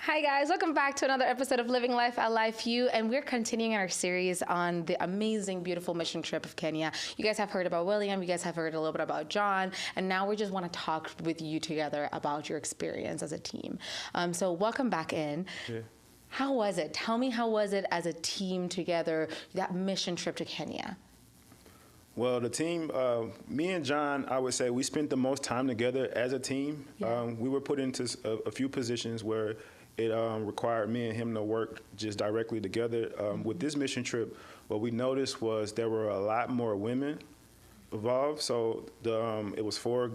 Hi guys, welcome back to another episode of Living Life at Life U, and we're continuing our series on the amazing, beautiful mission trip of Kenya. You guys have heard about William, you guys have heard a little bit about John, and now we just want to talk with you together about your experience as a team. So welcome back in. Yeah. How was it? Tell me, how was it as a team together, that mission trip to Kenya? Well, the team, me and John, I would say we spent the most time together as a team. Yeah. We were put into a few positions where it required me and him to work just directly together. With this mission trip, what we noticed was there were a lot more women involved. So it was four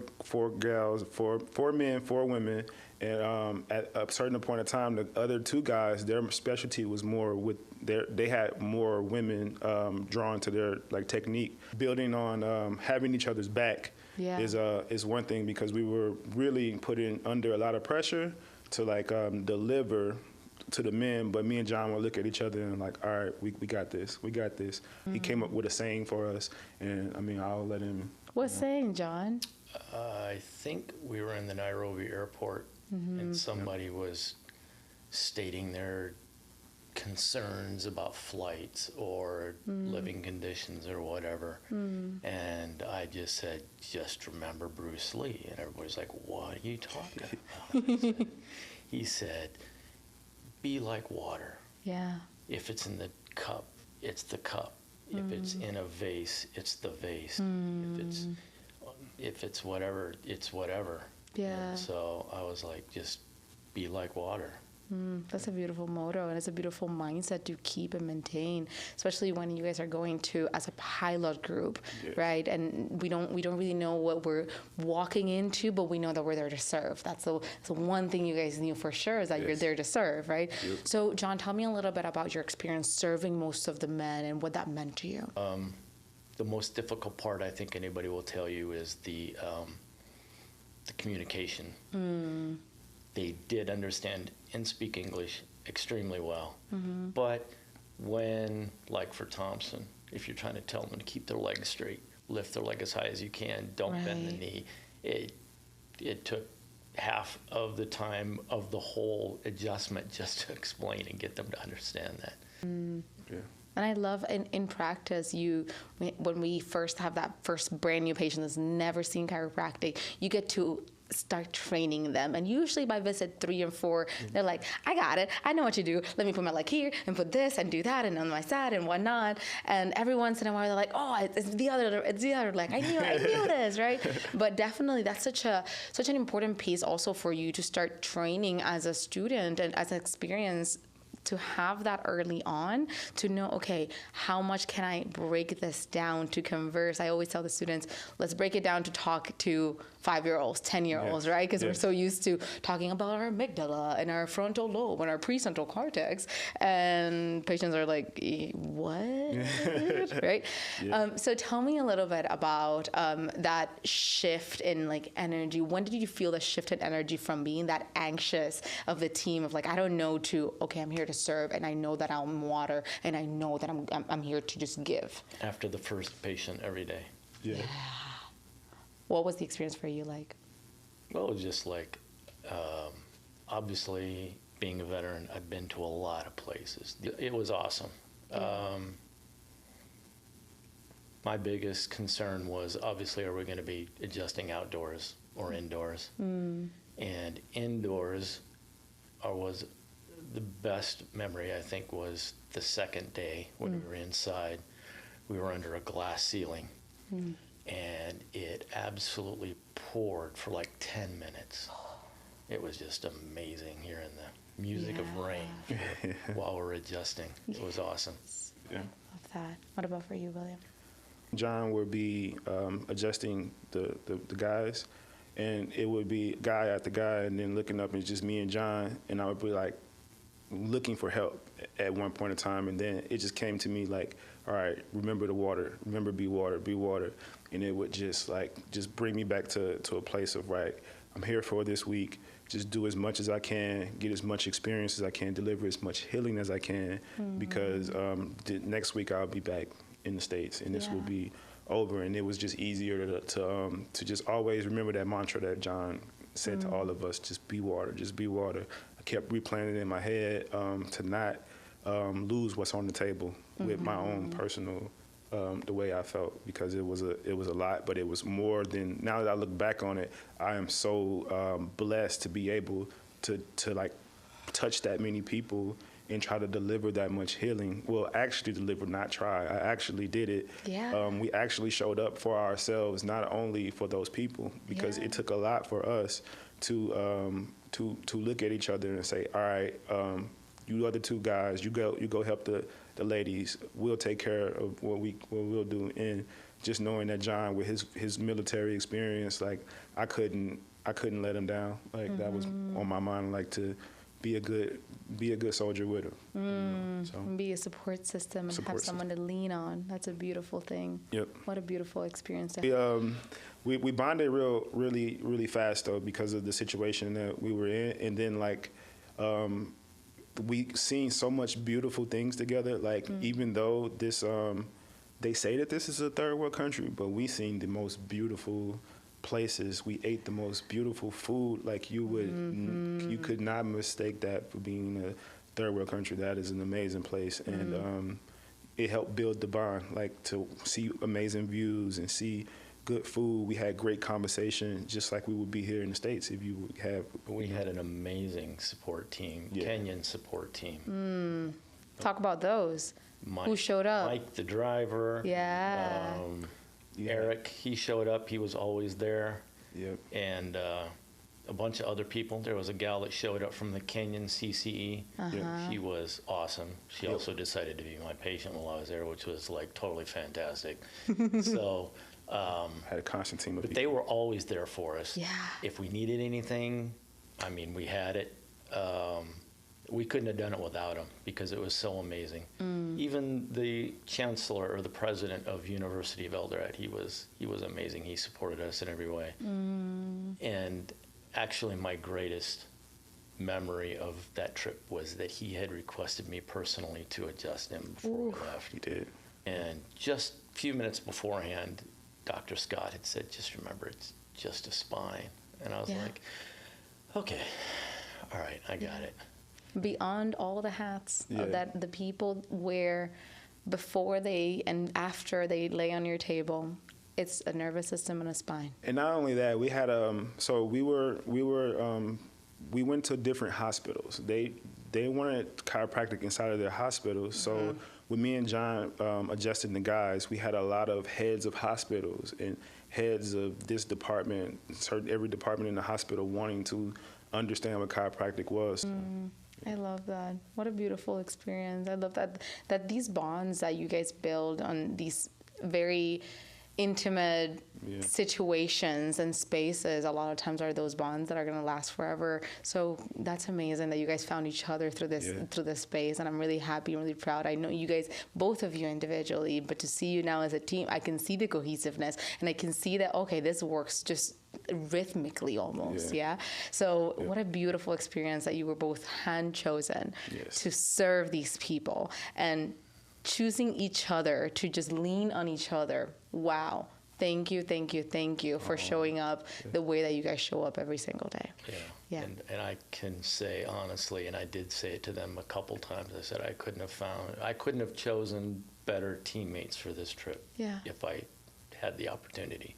gals, four men, four women, and at a certain point in time, the other two guys, their specialty was more with they had more women drawn to their technique. Building on having each other's back is one thing, because we were really put in under a lot of pressure to deliver to the men, but me and John would look at each other and all right, we got this, we got this. Mm-hmm. He came up with a saying for us, and I'll let him. What saying, John? I think we were in the Nairobi airport, and somebody was stating their concerns about flights or living conditions or whatever. And I just said, just remember Bruce Lee. And everybody's like, what are you talking about? He said, be like water. Yeah. If it's in the cup, it's the cup. If it's in a vase, it's the vase. If it's whatever, it's whatever. Yeah. And so I was like, just be like water. That's a beautiful motto, and it's a beautiful mindset to keep and maintain, especially when you guys are going to as a pilot group, right? And we don't really know what we're walking into, but we know that we're there to serve. That's the one thing you guys knew for sure, is that you're there to serve, right? Yep. So, John, tell me a little bit about your experience serving most of the men and what that meant to you. The most difficult part, I think anybody will tell you, is the communication. They did understand and speak English extremely well. But when, like for Thompson, if you're trying to tell them to keep their legs straight, lift their leg as high as you can, don't bend the knee, it took half of the time of the whole adjustment just to explain and get them to understand that. Yeah. And I love in practice, when we first have that first brand new patient that's never seen chiropractic, you get to start training them. And usually by visit 3 and 4, they're like, I got it. I know what to do. Let me put my leg here and put this and do that and on my side and whatnot. And every once in a while they're like, oh, it's the other leg. I knew this, right? But definitely that's such an important piece also for you to start training as a student and as an experience, to have that early on, to know, okay, how much can I break this down to converse? I always tell the students, let's break it down to talk to 5-year-olds, 10-year-olds, right? Because we're so used to talking about our amygdala and our frontal lobe and our precentral cortex, and patients are like, what? Right? Yeah. So tell me a little bit about that shift in energy. When did you feel the shift in energy from being that anxious of the team of I don't know, to, okay, I'm here to serve, and I know that I'm water, and I know that I'm here to just give? After the first patient every day. Yeah. What was the experience for you like? Well, it was just obviously being a veteran, I've been to a lot of places. It was awesome. My biggest concern was, obviously, are we going to be adjusting outdoors or indoors? And indoors was the best memory, I think, was the second day when we were inside. We were under a glass ceiling, and it absolutely poured for 10 minutes. It was just amazing hearing the music of rain while we're adjusting. It was awesome. Yeah. Love that. What about for you, William? John would be adjusting the guys, and it would be guy after guy, and then looking up, and it's just me and John, and I would be looking for help at one point in time, and then it just came to me all right, remember the water, remember be water, and it would just bring me back to a place of, right, I'm here for this week, just do as much as I can, get as much experience as I can, deliver as much healing as I can, because next week I'll be back in the States, and this will be over. And it was just easier to just always remember that mantra that John said to all of us, just be water, just be water. I kept replaying it in my head to not lose what's on the table with my own personal the way I felt, because it was a lot, but it was more than. Now that I look back on it, I am so blessed to be able to like touch that many people and try to deliver that much healing. Well, actually deliver, not try. I actually did it. Yeah. We actually showed up for ourselves, not only for those people, because it took a lot for us to look at each other and say, all right, you other two guys, you go help the ladies. We'll take care of what we'll do. And just knowing that John, with his military experience, like I couldn't let him down. Like that was on my mind, like to be a good soldier with him. So And be a support system and have someone to lean on. That's a beautiful thing. Yep. What a beautiful experience to have. We bonded really fast though, because of the situation that we were in, and then like we seen so much beautiful things together. Like even though this they say that this is a third world country, but we seen the most beautiful places. We ate the most beautiful food. Like you could not mistake that for being a third world country. That is an amazing place, and it helped build the bond. Like to see amazing views and see good food. We had great conversation, just like we would be here in the States if you would have. We had an amazing support team, Kenyan support team. Talk about those. Who showed up? Mike, the driver. Yeah. Eric, he showed up. He was always there. Yep. And a bunch of other people. There was a gal that showed up from the Kenyan CCE. She was awesome. She also decided to be my patient while I was there, which was like totally fantastic. So. Had a constant team of But people. they were always there for us. Yeah. If we needed anything, I mean, we had it. We couldn't have done it without them because it was so amazing. Even the chancellor or the president of University of Eldoret, he was amazing. He supported us in every way. And actually, my greatest memory of that trip was that he had requested me personally to adjust him before we left. He did. And just a few minutes beforehand, Dr. Scott had said, just remember, it's just a spine. And I was like, okay, all right, I got it. Beyond all the hats that the people wear before they and after they lay on your table, it's a nervous system and a spine. And not only that, we had so we went to different hospitals. They wanted chiropractic inside of their hospitals. So with me and John adjusting the guys, we had a lot of heads of hospitals and heads of this department, every department in the hospital wanting to understand what chiropractic was. I love that. What a beautiful experience. I love that these bonds that you guys build on these very intimate situations and spaces, a lot of times are those bonds that are going to last forever. So that's amazing that you guys found each other through this space, and I'm really happy and really proud. I know you guys, both of you individually, but to see you now as a team, I can see the cohesiveness, and I can see that, okay, this works just rhythmically almost. So what a beautiful experience that you were both hand chosen to serve these people and choosing each other to just lean on each other. Wow. Thank you for showing up the way that you guys show up every single day. And I can say honestly, and I did say it to them a couple times, I said I couldn't have chosen better teammates for this trip if I had the opportunity.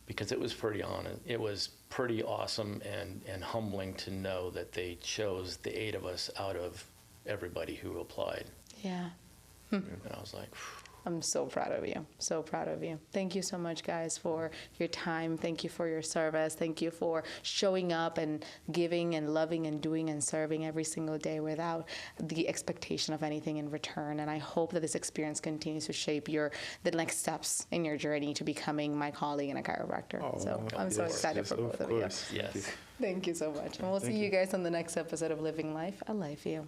Because it was pretty awesome and humbling to know that they chose the 8 of us out of everybody who applied. And I was like, I'm so proud of you. So proud of you. Thank you so much, guys, for your time. Thank you for your service. Thank you for showing up and giving and loving and doing and serving every single day without the expectation of anything in return. And I hope that this experience continues to shape the next steps in your journey to becoming my colleague and a chiropractor. So I'm so excited for both of you. yes. Thank you so much. And we'll see you guys on the next episode of Living Life, a Life View.